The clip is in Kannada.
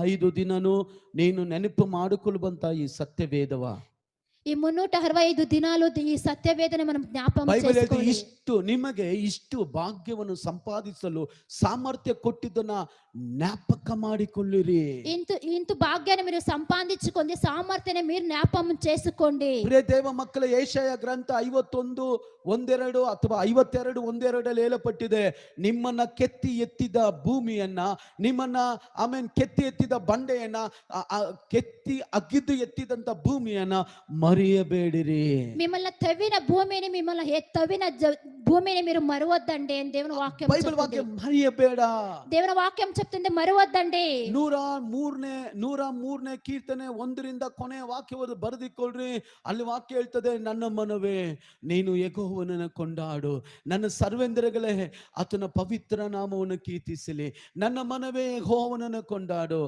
365 ದಿನನೂ ನೀನು ನೆನಪು ಮಾಡಿಕೊಳ್ಳುವಂತ ಈ ಸತ್ಯವೇದವ. ఈ 365 దినాలు ఈ సత్యవేదన మనం జ్ఞాపకం ಬೈಬಲ್ ಹೇಳ್ತು చేసుకోవాలి. ನಿಮಗೆ ಇಷ್ಟು ಭಾಗ್ಯವನ್ನು ಸಂಪಾದಿಸಲು ಸಾಮರ್ಥ್ಯ ಕೊಟ್ಟಿದ್ದನ್ನ ಜ್ಞಾಪಕ ಮಾಡಿಕೊಳ್ಳಿರಿ. ఇంత ఇంత భాగ్యాన్ని మీరు సంపాదించుకోండి, సామర్థ్యాన్ని మీరు జ్ఞాపకం చేసుకోండి. ಪ್ರಿಯ ದೇವ ಮಕ್ಕಳ, ಯೆಶಾಯ ಗ್ರಂಥ 51 1-2 ಅಥವಾ 52 1-2 ಹೇಳಪಟ್ಟಿದೆ, ನಿಮ್ಮನ್ನ ಕೆತ್ತಿ ಎತ್ತಿದ ಭೂಮಿಯನ್ನ, ನಿಮ್ಮನ್ನ ಕೆತ್ತಿ ಎತ್ತಿದ ಬಂಡೆಯನ್ನ, ಕೆತ್ತಿ ಅಗಿದು ಎತ್ತಿದಂತ ಭೂಮಿಯನ್ನ ಮರೆಯಬೇಡಿರಿ. మిమ్మల్ని తవ్విన భూమిని, మిమ్మల్ని తవ్విన భూమిని మీరు మరవద్దండి అని దేవుని వాక్యం ಬೈಬಲ್ చెప్తుంది. ವಾಕ್ಯ ಮರೆಯಬೇಡ. దేవుని వాక్యం చెప్తుంది మరవద్దండి. 103ನೇ ಕೀರ್ತನೆ 1ರಿಂದ ಕೊನೆಯ ವಾಕ್ಯವನ್ನು ಬರೆದಿಕೊಳ್ಳ್ರಿ. ಅಲ್ಲಿ ವಾಕ್ಯ ಹೇಳ್ತದೆ, ನನ್ನ ಮನವೇ ನೀನು ಯೆಹೋವನನ್ನು ಕೊಂಡಾಡು, ನನ್ನ ಸರ್ವೇಂದ್ರಗಳೇ ಆತನ ಪವಿತ್ರ ನಾಮವನ್ನು ಕೀರ್ತಿಸಲಿ. ನನ್ನ ಮನವೇ ಯೆಹೋವನನ್ನು ಕೊಂಡಾಡು.